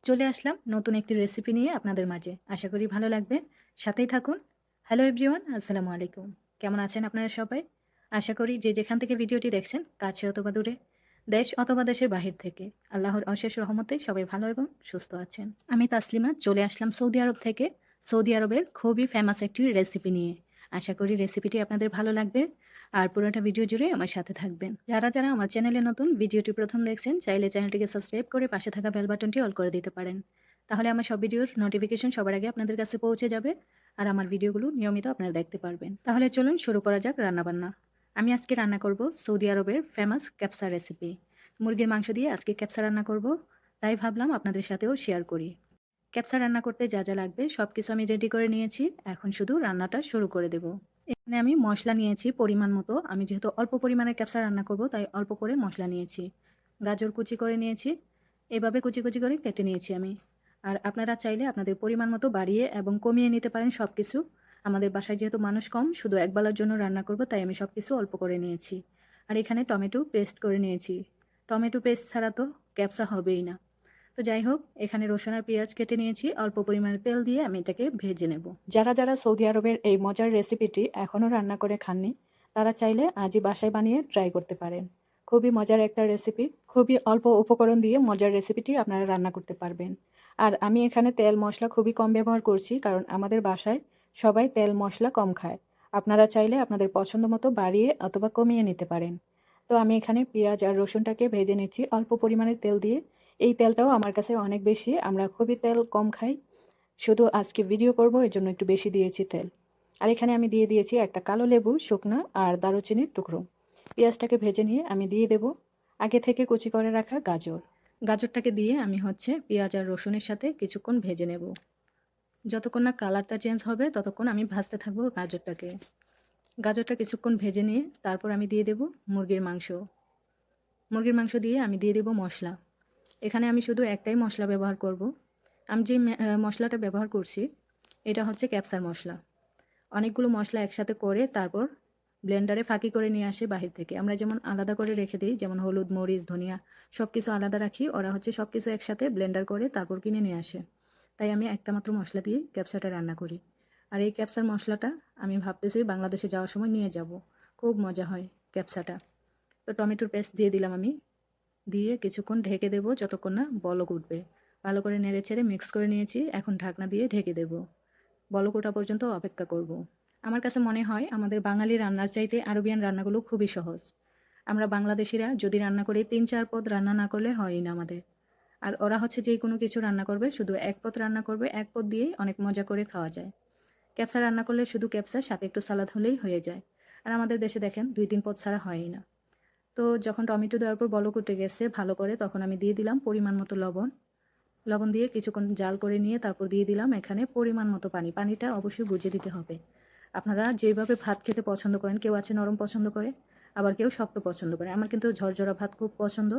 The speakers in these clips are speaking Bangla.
চলে আসলাম নতুন একটি রেসিপি নিয়ে আপনাদের মাঝে। আশা করি ভালো লাগবে। সাথেই থাকুন। হ্যালো এভরিওয়ান, আসসালামু আলাইকুম। কেমন আছেন আপনারা সবাই? আশা করি যে যেখান থেকে ভিডিওটি দেখছেন, কাছে অথবা দূরে, দেশ অথবা দেশের বাহির থেকে, আল্লাহর অশেষ রহমতে সবাই ভালো এবং সুস্থ আছেন। আমি তাসলিমা চলে আসলাম সৌদি আরব থেকে। সৌদি আরবের খুবই ফেমাস একটি রেসিপি নিয়ে। আশা করি রেসিপিটি আপনাদের ভালো লাগবে আর পুরোটা ভিডিও জুড়ে আমার সাথে থাকবেন। যারা যারা আমার চ্যানেলে নতুন, ভিডিওটি প্রথম দেখছেন, চাইলে চ্যানেলটিকে সাবস্ক্রাইব করে পাশে থাকা বেল বাটনটি অল করে দিতে পারেন। তাহলে আমার সব ভিডিওর নোটিফিকেশন সবার আগে আপনাদের কাছে পৌঁছে যাবে আর আমার ভিডিওগুলো নিয়মিত আপনারা দেখতে পারবেন। তাহলে চলুন শুরু করা যাক রান্নাবান্না। আমি আজকে রান্না করব সৌদি আরবের ফেমাস ক্যাপসা রেসিপি। মুরগির মাংস দিয়ে আজকে ক্যাপসা রান্না করব, তাই ভাবলাম আপনাদের সাথেও শেয়ার করি। ক্যাপসা রান্না করতে যা যা লাগবে সব কিছু আমি রেডি করে নিয়েছি। এখন শুধু রান্নাটা শুরু করে দেব। এখানে আমি মশলা নিয়েছি পরিমাণ মতো। আমি যেহেতু অল্প পরিমাণের ক্যাপসা রান্না করব, তাই অল্প করে মশলা নিয়েছি। গাজর কুচি করে নিয়েছি, এভাবে কুচি কুচি করে কেটে নিয়েছি আমি। আর আপনারা চাইলে আপনাদের পরিমাণ মতো বাড়িয়ে এবং কমিয়ে নিতে পারেন সব কিছু। আমাদের বাসায় যেহেতু মানুষ কম, শুধু একবেলার জন্য রান্না করব, তাই আমি সব কিছু অল্প করে নিয়েছি। আর এখানে টমেটো পেস্ট করে নিয়েছি। টমেটো পেস্ট ছাড়া তো ক্যাপসা হবেই না। তো যাই হোক, এখানে রসুন আর পেঁয়াজ কেটে নিয়েছি। অল্প পরিমাণে তেল দিয়ে আমি এটাকে ভেজে নেব। যারা যারা সৌদি আরবের এই মজার রেসিপিটি এখনও রান্না করে খাননি, তারা চাইলে আজই বাসায় বানিয়ে ট্রাই করতে পারেন। খুবই মজার একটা রেসিপি, খুবই অল্প উপকরণ দিয়ে মজার রেসিপিটি আপনারা রান্না করতে পারবেন। আর আমি এখানে তেল মশলা খুবই কম ব্যবহার করছি, কারণ আমাদের বাসায় সবাই তেল মশলা কম খায়। আপনারা চাইলে আপনাদের পছন্দ মতো বাড়িয়ে অথবা কমিয়ে নিতে পারেন। তো আমি এখানে পেঁয়াজ আর রসুনটাকে ভেজে নিচ্ছি অল্প পরিমাণের তেল দিয়ে। এই তেলটাও আমার কাছে অনেক বেশি, আমরা খুবই তেল কম খাই। শুধু আজকে ভিডিও করব, এর জন্য একটু বেশি দিয়েছি তেল। আর এখানে আমি দিয়ে দিয়েছি একটা কালো লেবু শুকনো আর দারুচিনির টুকরো। পেঁয়াজটাকে ভেজে নিয়ে আমি দিয়ে দেব আগে থেকে কুচি করে রাখা গাজর। গাজরটাকে দিয়ে আমি পেঁয়াজ আর রসুনের সাথে কিছুক্ষণ ভেজে নেব। যতক্ষণ না কালারটা চেঞ্জ হবে ততক্ষণ আমি ভাজতে থাকবো গাজরটাকে। গাজরটা কিছুক্ষণ ভেজে নিয়ে তারপর আমি দিয়ে দেব মুরগির মাংস। মুরগির মাংস দিয়ে আমি দিয়ে দেব মশলা। এখানে আমি শুধু একটাই মশলা ব্যবহার করব। আমি যে মশলাটা ব্যবহার করছি, এটা হচ্ছে ক্যাপসার মশলা। অনেকগুলো মশলা একসাথে করে তারপর ব্লেন্ডারে ফাঁকি করে নিয়ে আসে বাহির থেকে। আমরা যেমন আলাদা করে রেখে দিই, যেমন হলুদ, মরিচ, ধনিয়া সব কিছু আলাদা রাখি, ওরা হচ্ছে সব কিছু একসাথে ব্লেন্ডার করে তারপর কিনে নিয়ে আসে। তাই আমি একটা মাত্র মশলা দিয়ে ক্যাপসাটা রান্না করি। আর এই ক্যাপসার মশলাটা আমি ভাবতেছি বাংলাদেশে যাওয়ার সময় নিয়ে যাব। খুব মজা হয় ক্যাপসাটা। তো টমেটোর পেস্ট দিয়ে দিলাম আমি। দিয়ে কিছুক্ষণ ঢেকে দেবো যতক্ষণ না বলক উঠবে। ভালো করে নেড়ে ছেড়ে মিক্স করে নিয়েছি। এখন ঢাকনা দিয়ে ঢেকে দেব। বলক ওঠা পর্যন্ত অপেক্ষা করব। আমার কাছে মনে হয় আমাদের বাঙালি রান্নার চাইতে আরবিয়ান রান্নাগুলো খুবই সহজ। আমরা বাংলাদেশিরা যদি রান্না করি ৩-৪ পদ রান্না না করলে হয়ই না আমাদের। আর ওরা হচ্ছে যে কোনো কিছু রান্না করবে, শুধু এক পদ রান্না করবে, এক পদ দিয়েই অনেক মজা করে খাওয়া যায়। ক্যাপসা রান্না করলে শুধু ক্যাপসার সাথে একটু সালাদ হলেই হয়ে যায়। আর আমাদের দেশে দেখেন ২-৩ পদ ছাড়া হয়ই না। তো যখন টমেটো দেওয়ার পর বলক উঠে গেছে ভালো করে, তখন আমি দিয়ে দিলাম পরিমাণ মতো লবণ। লবণ দিয়ে কিছুক্ষণ জাল করে নিয়ে তারপর দিয়ে দিলাম এখানে পরিমাণ মতো পানি। পানিটা অবশ্যই বুঝে দিতে হবে। আপনারা যেভাবে ভাত খেতে পছন্দ করেন, কেউ আছে নরম পছন্দ করে, আবার কেউ শক্ত পছন্দ করে। আমার কিন্তু ঝরঝরা ভাত খুব পছন্দ,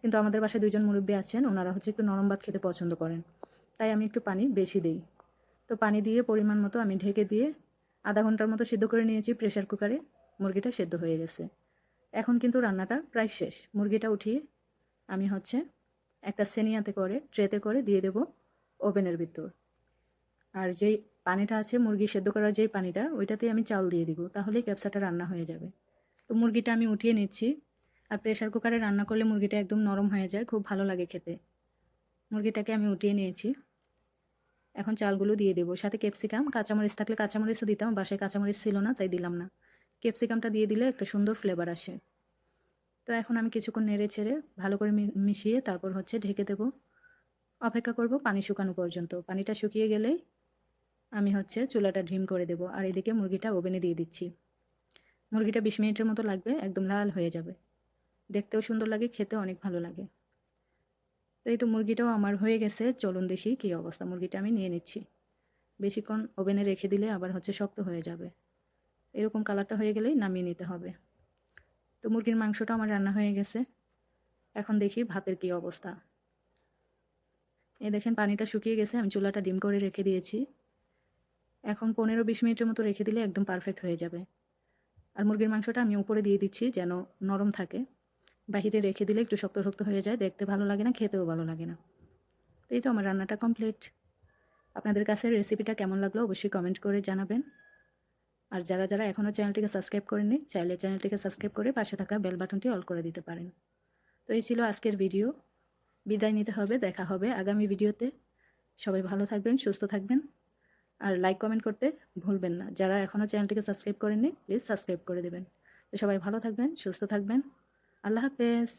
কিন্তু আমাদের বাসায় ২ জন মুরব্বী আছেন, ওনারা হচ্ছে একটু নরম ভাত খেতে পছন্দ করেন। তাই আমি একটু পানি বেশি দিই। তো পানি দিয়ে পরিমাণ মতো আমি ঢেকে দিয়ে আধা ঘন্টার মতো সিদ্ধ করে নিয়েছি প্রেসার কুকারে। মুরগিটা সেদ্ধ হয়ে গেছে। এখন কিন্তু রান্নাটা প্রায় শেষ। মুরগিটা উঠিয়ে আমি একটা সেনিয়াতে করে ট্রেতে করে দিয়ে দেব ওভেনের ভিতর। আর যেই পানিটা আছে মুরগি সেদ্ধ করার যেই পানিটা, ওইটাতেই আমি চাল দিয়ে দিব, তাহলেই ক্যাপসাটা রান্না হয়ে যাবে। তো মুরগিটা আমি উঠিয়ে নিচ্ছি। আর প্রেসার কুকারে রান্না করলে মুরগিটা একদম নরম হয়ে যায়, খুব ভালো লাগে খেতে। মুরগিটাকে আমি উঠিয়ে নিয়েছি। এখন চালগুলো দিয়ে দেবো, সাথে ক্যাপসিকাম, কাঁচামরিচ থাকলে কাঁচামরিচও দিতাম, বাসায় কাঁচামরিচ ছিল না তাই দিলাম না। ক্যাপসিকামটা দিয়ে দিলে একটা সুন্দর ফ্লেভার আসে। তো এখন আমি কিছুক্ষণ নেড়ে ছেড়ে ভালো করে মিশিয়ে তারপর ঢেকে দেব। অপেক্ষা করব পানি শুকানো পর্যন্ত। পানিটা শুকিয়ে গেলেই আমি চুলাটা ঢিম করে দেব। আর এদিকে মুরগিটা ওভেনে দিয়ে দিচ্ছি। মুরগিটা ২০ মিনিটের মতো লাগবে, একদম লাল হয়ে যাবে। দেখতেও সুন্দর লাগে, খেতেও অনেক ভালো লাগে। তো এই তো মুরগিটাও আমার হয়ে গেছে। চলুন দেখি কী অবস্থা। মুরগিটা আমি নিয়ে নিচ্ছি। বেশিক্ষণ ওভেনে রেখে দিলে আবার শক্ত হয়ে যাবে। এরকম কালারটা হয়ে গেলেই নামিয়ে নিতে হবে। তো মুরগির মাংসটা আমার রান্না হয়ে গেছে। এখন দেখি ভাতের কী অবস্থা। এই দেখেন পানিটা শুকিয়ে গেছে, আমি চুলাটা ডিম করে রেখে দিয়েছি। এখন ১৫-২০ মিনিটের মতো রেখে দিলে একদম পারফেক্ট হয়ে যাবে। আর মুরগির মাংসটা আমি উপরে দিয়ে দিচ্ছি যেন নরম থাকে। বাহিরে রেখে দিলে একটু শক্ত শক্ত হয়ে যায়, দেখতে ভালো লাগে না, খেতেও ভালো লাগে না। তো এই তো আমার রান্নাটা কমপ্লিট। আপনাদের কাছে রেসিপিটা কেমন লাগলো অবশ্যই কমেন্ট করে জানাবেন। আর যারা এখনও চ্যানেলটিকে সাবস্ক্রাইব করেননি, চাইলে চ্যানেলটিকে সাবস্ক্রাইব করে পাশে থাকা বেল বাটনটি অল করে দিতে পারেন। তো এই ছিল আজকের ভিডিও। বিদায় নিতে হবে, দেখা হবে আগামী ভিডিওতে। সবাই ভালো থাকবেন, সুস্থ থাকবেন। আর লাইক কমেন্ট করতে ভুলবেন না। যারা এখনও চ্যানেলটিকে সাবস্ক্রাইব করেননি প্লিজ সাবস্ক্রাইব করে দেবেন। তো সবাই ভালো থাকবেন, সুস্থ থাকবেন। আল্লাহ হাফেজ।